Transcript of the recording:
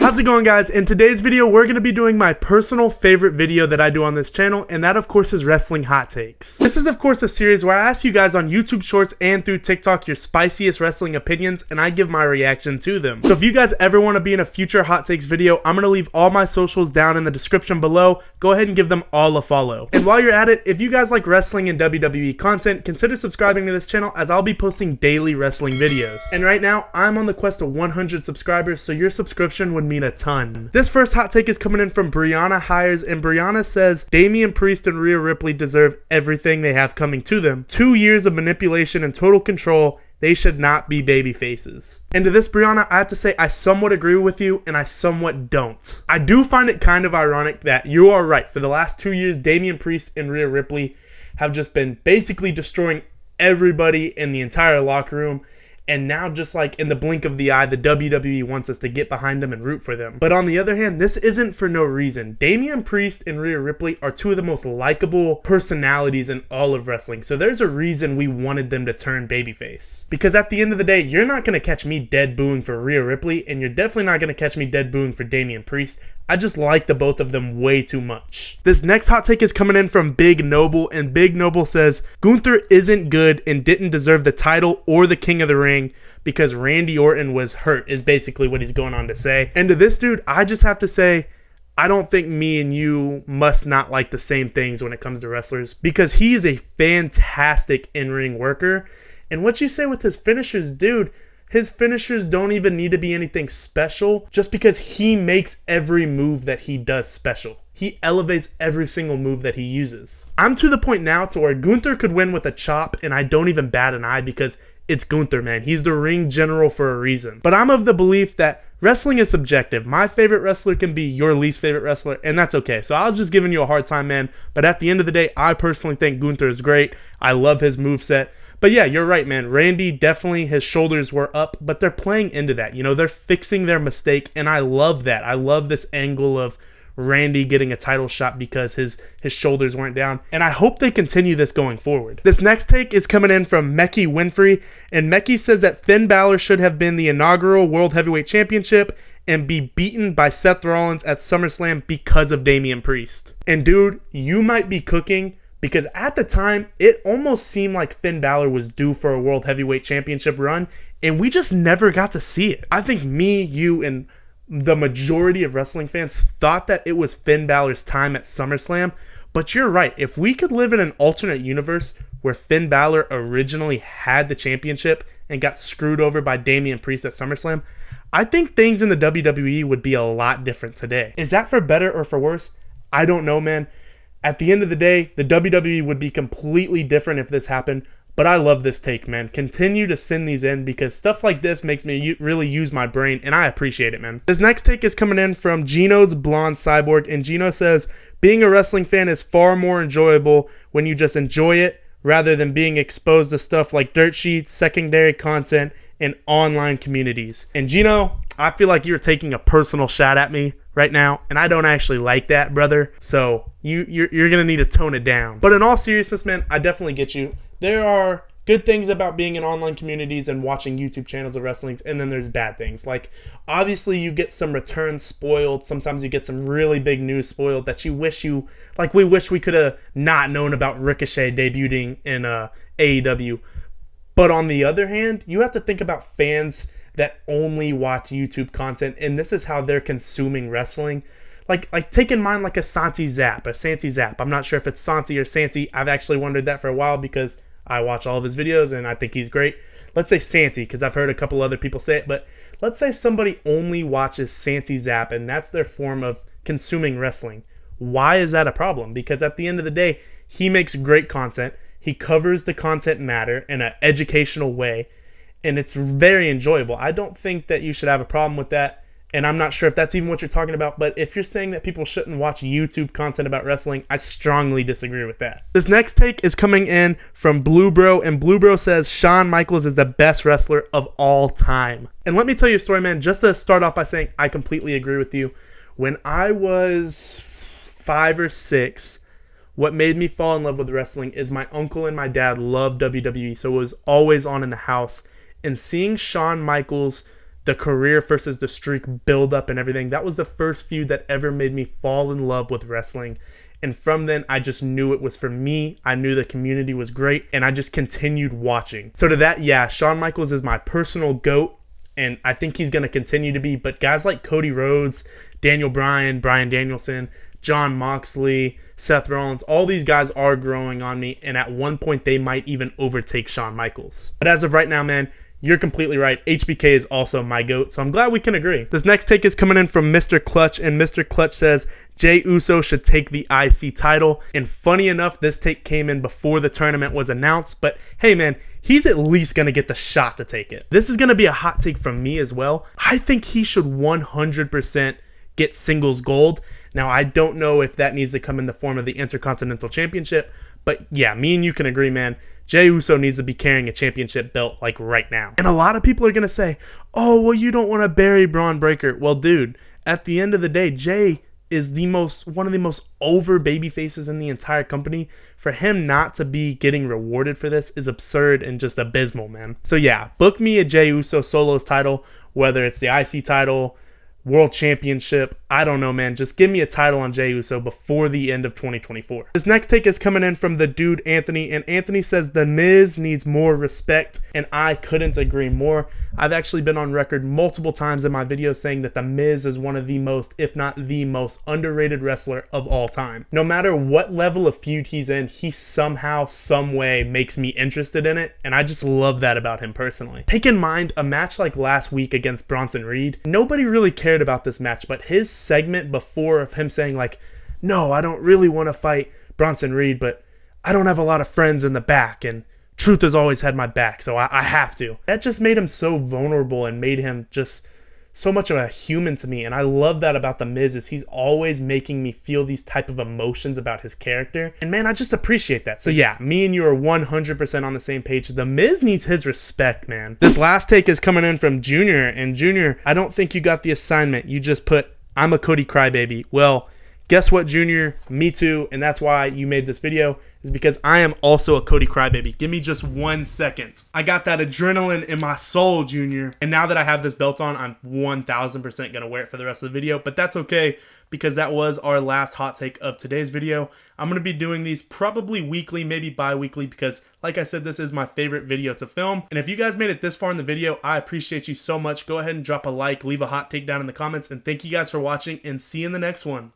How's it going, guys? In today's video, we're going to be doing my personal favorite video that I do on this channel, and that of course is Wrestling Hot Takes. This is of course a series where I ask you guys on YouTube Shorts and through TikTok your spiciest wrestling opinions, and I give my reaction to them. So if you guys ever want to be in a future Hot Takes video, I'm going to leave all my socials down in the description below. Go ahead and give them all a follow. And while you're at it, if you guys like wrestling and WWE content, consider subscribing to this channel as I'll be posting daily wrestling videos. And right now, I'm on the quest of 100 subscribers, so your subscription would mean a ton. This first hot take is coming in from Brianna Hires, and Brianna says Damian Priest and Rhea Ripley deserve everything they have coming to them. 2 years of manipulation and total control. They should not be baby faces. And to this, Brianna, I have to say I somewhat agree with you and I somewhat don't. I do find it kind of ironic that you are right. For the last 2 years, Damian Priest and Rhea Ripley have just been basically destroying everybody in the entire locker room. And now, just like in the blink of the eye, the WWE wants us to get behind them and root for them. But on the other hand, this isn't for no reason. Damian Priest and Rhea Ripley are two of the most likable personalities in all of wrestling. So there's a reason we wanted them to turn babyface. Because at the end of the day, you're not going to catch me dead booing for Rhea Ripley, and you're definitely not going to catch me dead booing for Damian Priest. I just like the both of them way too much. This next hot take is coming in from Big Noble, and Big Noble says Gunther isn't good and didn't deserve the title or the King of the Ring because Randy Orton was hurt, is basically what he's going on to say. And to this dude, I just have to say, I don't think me and you must not like the same things when it comes to wrestlers, because he is a fantastic in-ring worker. And what you say with his finishers, dude, his finishers don't even need to be anything special, just because he makes every move that he does special. He elevates every single move that he uses. I'm to the point now to where Gunther could win with a chop and I don't even bat an eye, because it's Gunther, man. He's the ring general for a reason. But I'm of the belief that wrestling is subjective. My favorite wrestler can be your least favorite wrestler, and that's okay. So I was just giving you a hard time, man. But at the end of the day, I personally think Gunther is great. I love his moveset. But yeah, you're right, man. Randy, definitely his shoulders were up, but they're playing into that. You know, they're fixing their mistake, and I love that. I love this angle of Randy getting a title shot because his shoulders weren't down, and I hope they continue this going forward. This next take is coming in from Mecky Winfrey, and Mecky says that Finn Balor should have been the inaugural World Heavyweight Championship and be beaten by Seth Rollins at SummerSlam because of Damian Priest. And dude, you might be cooking, because at the time, it almost seemed like Finn Balor was due for a World Heavyweight Championship run, and we just never got to see it. I think me, you, and the majority of wrestling fans thought that it was Finn Balor's time at SummerSlam, but you're right. If we could live in an alternate universe where Finn Balor originally had the championship and got screwed over by Damian Priest at SummerSlam, I think things in the WWE would be a lot different today. Is that for better or for worse? I don't know, man. At the end of the day, the WWE would be completely different if this happened, but I love this take, man. Continue to send these in, because stuff like this makes me really use my brain, and I appreciate it, man. This next take is coming in from Gino's Blonde Cyborg, and Gino says, being a wrestling fan is far more enjoyable when you just enjoy it rather than being exposed to stuff like dirt sheets, secondary content, and online communities. And Gino, I feel like you're taking a personal shot at me right now, and I don't actually like that, brother. So you're gonna need to tone it down. But in all seriousness, man, I definitely get you. There are good things about being in online communities and watching YouTube channels of wrestling, and then there's bad things. Like, obviously you get some returns spoiled. Sometimes you get some really big news spoiled that we wish we could have not known about Ricochet debuting in AEW. But on the other hand, you have to think about fans that only watch YouTube content, and this is how they're consuming wrestling. Like take in mind like a Santi Zap. I'm not sure if it's Santi or Santi. I've actually wondered that for a while because I watch all of his videos and I think he's great. Let's say Santi, because I've heard a couple other people say it, but let's say somebody only watches Santi Zap and that's their form of consuming wrestling. Why is that a problem? Because at the end of the day, he makes great content. He covers the content matter in an educational way, and it's very enjoyable. I don't think that you should have a problem with that, and I'm not sure if that's even what you're talking about, but if you're saying that people shouldn't watch YouTube content about wrestling, I strongly disagree with that. This next take is coming in from Blue Bro, and Blue Bro says Shawn Michaels is the best wrestler of all time. And let me tell you a story, man, just to start off by saying I completely agree with you. When I was 5 or 6, what made me fall in love with wrestling is my uncle and my dad loved WWE, so it was always on in the house. And seeing Shawn Michaels the career versus the streak build up and everything. That was the first feud that ever made me fall in love with wrestling. And from then, I just knew it was for me. I knew the community was great, and I just continued watching. So to that, yeah, Shawn Michaels is my personal GOAT, and I think he's going to continue to be. But guys like Cody Rhodes, Daniel Bryan, Bryan Danielson, Jon Moxley, Seth Rollins, all these guys are growing on me, and at one point, they might even overtake Shawn Michaels. But as of right now, man, you're completely right. HBK is also my GOAT, so I'm glad we can agree. This next take is coming in from Mr. Clutch, and Mr. Clutch says, Jey Uso should take the IC title. And funny enough, this take came in before the tournament was announced, but hey man, he's at least going to get the shot to take it. This is going to be a hot take from me as well. I think he should 100% get singles gold. Now, I don't know if that needs to come in the form of the Intercontinental Championship, but yeah, me and you can agree, man. Jey Uso needs to be carrying a championship belt like right now. And a lot of people are going to say, oh, well, you don't want to bury Braun Breaker. Well, dude, at the end of the day, Jey is one of the most over baby faces in the entire company. For him not to be getting rewarded for this is absurd and just abysmal, man. So yeah, book me a Jey Uso solos title, whether it's the IC title, World Championship, I don't know, man. Just give me a title on Jey Uso before the end of 2024. This next take is coming in from the dude Anthony, and Anthony says The Miz needs more respect, and I couldn't agree more. I've actually been on record multiple times in my videos saying that The Miz is one of the most, if not the most, underrated wrestler of all time. No matter what level of feud he's in, he somehow, some way makes me interested in it, and I just love that about him personally. Take in mind a match like last week against Bronson Reed. Nobody really cared about this match, but his segment before of him saying like, no, I don't really want to fight Bronson Reed, but I don't have a lot of friends in the back, and Truth has always had my back, so I have to. That just made him so vulnerable and made him just so much of a human to me, and I love that about The Miz is he's always making me feel these type of emotions about his character, and man, I just appreciate that. So yeah, me and you are 100% on the same page. The Miz needs his respect, man. This last take is coming in from Junior, and Junior, I don't think you got the assignment. You just put, I'm a Cody crybaby. Well, guess what, Junior? Me too, and that's why you made this video, is because I am also a Cody crybaby. Give me just 1 second. I got that adrenaline in my soul, Junior. And now that I have this belt on, I'm 1000% gonna wear it for the rest of the video, but that's okay, because that was our last hot take of today's video. I'm gonna be doing these probably weekly, maybe bi-weekly, because like I said, this is my favorite video to film. And if you guys made it this far in the video, I appreciate you so much. Go ahead and drop a like, leave a hot take down in the comments, and thank you guys for watching, and see you in the next one.